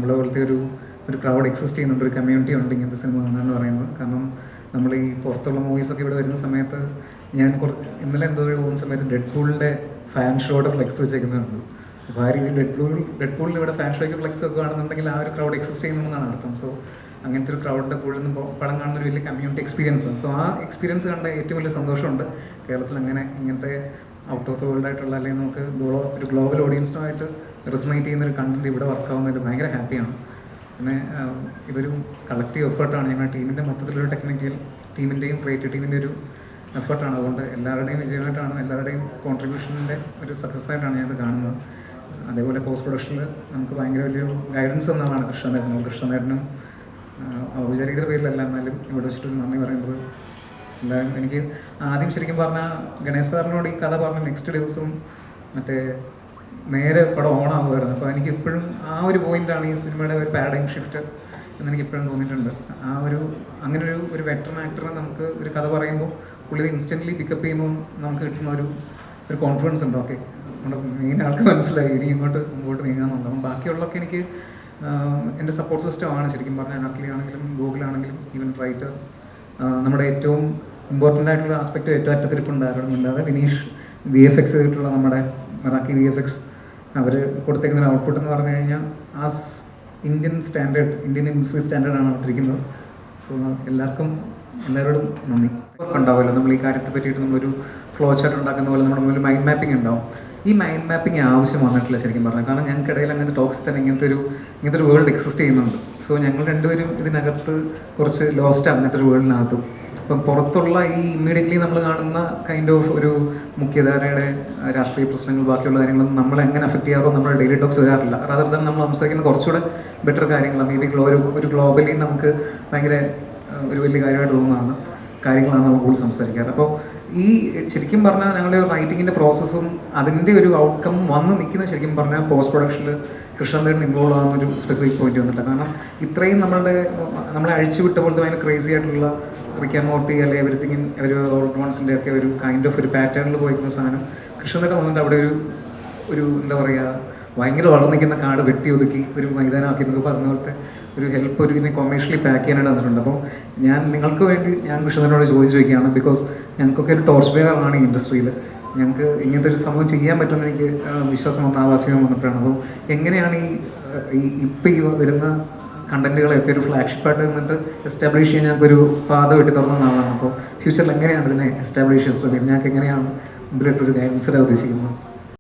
നമ്മളെ പോലത്തെ ഒരു ക്രൗഡ് എക്സിസ്റ്റ് ചെയ്യുന്നുണ്ട്, ഒരു കമ്മ്യൂണിറ്റി ഉണ്ട് ഇങ്ങനത്തെ സിനിമ കാണാന്ന് പറയുന്നത്. കാരണം നമ്മൾ ഈ പുറത്തുള്ള മൂവീസൊക്കെ ഇവിടെ വരുന്ന സമയത്ത് ഞാൻ ഇന്നലെ എന്തോ പോകുന്ന സമയത്ത് ഡെഡ് പൂളിൻ്റെ ഫാൻ ഷോയുടെ ഫ്ലെക്സ് വെച്ചേക്കുന്നുണ്ട്. അപ്പോൾ ആ രീതിയിൽ ഡെഡ് പൂളിൽ ഇവിടെ ഫാൻ ഷോയ്ക്ക് ഫ്ലെക്സ് വെക്കുകയാണെന്നുണ്ടെങ്കിൽ ആ ഒരു ക്രൗഡ് എക്സിസ്റ്റ് ചെയ്യുന്നതെന്നാണ് അർത്ഥം. സോ അങ്ങനത്തെ ഒരു ക്രൗഡിൻ്റെ കൂടെ നിന്ന് പടം കാണുന്ന ഒരു വലിയ കമ്മ്യൂണിറ്റി എക്സ്പീരിയൻസ് ആണ്. സോ ആ എക്സ്പീരിയൻസ് കണ്ട ഏറ്റവും വലിയ സന്തോഷമുണ്ട്. കേരളത്തിൽ അങ്ങനെ ഇങ്ങനത്തെ ഔട്ട് ഓഫ് ദ വേൾഡ് ആയിട്ടുള്ള, അല്ലെങ്കിൽ നമുക്ക് ഒരു ഗ്ലോബൽ ഓഡിയൻസുമായിട്ട് റെസണേറ്റ് ചെയ്യുന്ന ഒരു കണ്ടന്റ് ഇവിടെ വർക്കാവുന്നതിൽ ഭയങ്കര ഹാപ്പിയാണ്. പിന്നെ ഇതൊരു കളക്റ്റീവ് എഫേർട്ടാണ്. ഞങ്ങളുടെ ടീമിൻ്റെ മൊത്തത്തിലൊരു ടെക്നിക്കൽ ടീമിൻ്റെയും ക്രിയേറ്റീവ് ടീമിൻ്റെ ഒരു എഫേർട്ടാണ്. അതുകൊണ്ട് എല്ലാവരുടെയും വിജയമായിട്ടാണ്, എല്ലാവരുടെയും കോൺട്രിബ്യൂഷൻ്റെ ഒരു സക്സസ് ആയിട്ടാണ് ഞാനത് കാണുന്നത്. അതേപോലെ പോസ്റ്റ് പ്രൊഡക്ഷനിൽ നമുക്ക് ഭയങ്കര വലിയൊരു ഗൈഡൻസ് തന്ന ആളാണ് കൃഷ്ണനേട്ടനും ഔപചാരികത പേരിലല്ല, എന്നാലും ഇവിടെ വെച്ചിട്ടൊരു നന്ദി പറയുന്നത്. എല്ലാവരും എനിക്ക് ആദ്യം ശരിക്കും പറഞ്ഞാൽ ഗണേശ് സാറിനോട് ഈ കഥ പറഞ്ഞ നെക്സ്റ്റ് ദിവസവും നേരെ പടം ഓണാകുമായിരുന്നു. അപ്പോൾ എനിക്ക് ഇപ്പോഴും ആ ഒരു പോയിൻ്റാണ് ഈ സിനിമയുടെ ഒരു പാരഡൈം ഷിഫ്റ്റ് എന്നെനിക്ക് ഇപ്പോഴും തോന്നിയിട്ടുണ്ട്. അങ്ങനെ ഒരു വെറ്ററൻ ആക്ടറെ നമുക്ക് ഒരു കഥ പറയുമ്പോൾ പുള്ളി ഇൻസ്റ്റൻ്റ്ലി പിക്കപ്പ് ചെയ്യുമ്പോൾ നമുക്ക് കിട്ടുന്ന ഒരു കോൺഫിഡൻസ് ഉണ്ട്. ഓക്കെ, നമ്മുടെ മെയിൻ ആൾക്ക് മനസ്സിലായി ഇനി മുമ്പോട്ട് നീങ്ങാമെന്നുണ്ട്. അപ്പം ബാക്കിയുള്ളതൊക്കെ എനിക്ക് എൻ്റെ സപ്പോർട്ട് സിസ്റ്റമാണ് ശരിക്കും പറഞ്ഞാൽ. അനാർക്കലി ആണെങ്കിലും ഗൂഗിളാണെങ്കിലും ഈവൻ റൈറ്റർ, നമ്മുടെ ഏറ്റവും ഇമ്പോർട്ടൻ്റ് ആയിട്ടുള്ള ആസ്പെക്റ്റ് ഏറ്റവും അറ്റത്തിരിപ്പുണ്ടാകാറുണ്ടാതെ വിനീഷ് VFX ചെയ്തിട്ടുള്ള നമ്മുടെ മെറാക്കി VFX അവർ കൊടുത്തേക്കുന്ന ഔട്ട്പുട്ട് എന്ന് പറഞ്ഞു കഴിഞ്ഞാൽ ആ ഇന്ത്യൻ ഇൻഡസ്ട്രി സ്റ്റാൻഡേർഡാണ് ഇട്ടിരിക്കുന്നത്. സോ എല്ലാവരോടും നന്ദി. ഉണ്ടാവുമല്ലോ നമ്മൾ ഈ കാര്യത്തെ പറ്റിയിട്ട് നമ്മളൊരു ഫ്ലോ ചാർട്ട് ഉണ്ടാക്കുന്ന പോലെ നമ്മുടെ മുന്നിൽ മൈൻഡ് മാപ്പിംഗ് ഉണ്ടാവും. ഈ മൈൻഡ് മാപ്പിംഗ് ആവശ്യം വന്നിട്ടില്ല ശരിക്കും പറഞ്ഞാൽ. കാരണം ഞങ്ങൾക്കിടയിൽ അങ്ങനത്തെ ടോക്സ് തന്നെ ഇങ്ങനത്തെ ഒരു വേൾഡ് എക്സിസ്റ്റ് ചെയ്യുന്നുണ്ട്. സോ ഞങ്ങൾ രണ്ടുപേരും ഇതിനകത്ത് കുറച്ച് ലോസ്റ്റാണ് അങ്ങനത്തെ ഒരു വേൾഡിനകത്തും. അപ്പം പുറത്തുള്ള ഈ ഇമ്മീഡിയറ്റ്ലി നമ്മൾ കാണുന്ന കൈൻഡ് ഓഫ് ഒരു മുഖ്യധാരയുടെ രാഷ്ട്രീയ പ്രശ്നങ്ങൾ, ബാക്കിയുള്ള കാര്യങ്ങളൊന്നും നമ്മളെ എങ്ങനെ അഫക്റ്റ് ചെയ്യാറോ നമ്മുടെ ഡെയിലി ടോക്സ് വരാറില്ല. റാദർ ദാൻ നമ്മൾ സംസാരിക്കുന്ന കുറച്ചുകൂടെ ബെറ്റർ കാര്യങ്ങളാണ്. മേ ബി ഒരു ഗ്ലോബലി നമുക്ക് ഭയങ്കര ഒരു വലിയ കാര്യമായിട്ട് തോന്നുന്നതാണ് കാര്യങ്ങളാണ് നമ്മൾ കൂടുതൽ സംസാരിക്കാറ്. അപ്പോൾ ഈ ശരിക്കും പറഞ്ഞാൽ ഞങ്ങളുടെ റൈറ്റിങ്ങിൻ്റെ പ്രോസസ്സും അതിൻ്റെ ഒരു ഔട്ട്കം വന്ന് നിൽക്കുന്ന ശരിക്കും പറഞ്ഞാൽ പോസ്റ്റ് പ്രൊഡക്ഷനിൽ കൃഷ്ണനേട്ടൻ ഇൻവോൾവ് ആകുന്ന ഒരു സ്പെസിഫിക് പോയിന്റ് വന്നിട്ടില്ല. കാരണം ഇത്രയും നമ്മളെ അഴിച്ചു വിട്ട പോലത്തെ ഭയങ്കര ക്രേസി ആയിട്ടുള്ള റിക്ക് ആൻഡ് മോർട്ടി അല്ലെങ്കിൽ എവരിത്തിങ് ഒരു ഓൾമോൺസിൻ്റെ ഒക്കെ ഒരു കൈൻഡ് ഓഫ് ഒരു പാറ്റേണിൽ പോയിരിക്കുന്ന സാധനം കൃഷ്ണനേട്ടൻ വന്നിട്ട് അവിടെ ഒരു എന്താ പറയുക, ഭയങ്കര വളർന്നിരിക്കുന്ന കാട് വെട്ടി ഒതുക്കി ഒരു മൈതാനമാക്കി എന്നൊക്കെ പറഞ്ഞ പോലത്തെ ഒരു ഹെൽപ്പ് ഇതിനെ കൊമേഴ്ഷ്യലി പാക്ക് ചെയ്യാനായിട്ട് വന്നിട്ടുണ്ട്. അപ്പോൾ നിങ്ങൾക്ക് വേണ്ടി ഞാൻ കൃഷ്ണനോട് ചോദിക്കുകയാണ്. ബിക്കോസ് ഞങ്ങൾക്കൊക്കെ ഒരു ടോർച്ച് ബെയറാണ് ഈ ഇൻഡസ്ട്രിയിൽ. ഞങ്ങൾക്ക് ഇങ്ങനത്തെ ഒരു സംഭവം ചെയ്യാൻ പറ്റുമെന്ന് എനിക്ക് വിശ്വാസം വന്ന ആവാസ്യം വന്നപ്പോഴാണ്. അപ്പോൾ എങ്ങനെയാണ് ഇപ്പം ഈ വരുന്ന കണ്ടന്റുകളെയൊക്കെ ഒരു ഫ്ലാഗ്ഷിപ്പായിട്ട് നിന്നിട്ട് എസ്റ്റാബ്ലിഷ് ചെയ്യാൻ ഞങ്ങൾക്കൊരു പാത വെട്ടി തുറന്ന ആളാണ്. അപ്പോൾ ഫ്യൂച്ചറിൽ എങ്ങനെയാണ് ഇതിനെ എസ്റ്റാബ്ലിഷ് ചെയ്യാൻ ശ്രമിക്കുന്നത്, ഞങ്ങൾക്ക് എങ്ങനെയാണ് മുമ്പിലിട്ടൊരു ഗൈഡൻസിലാണ് ഉദ്ദേശിക്കുന്നത്?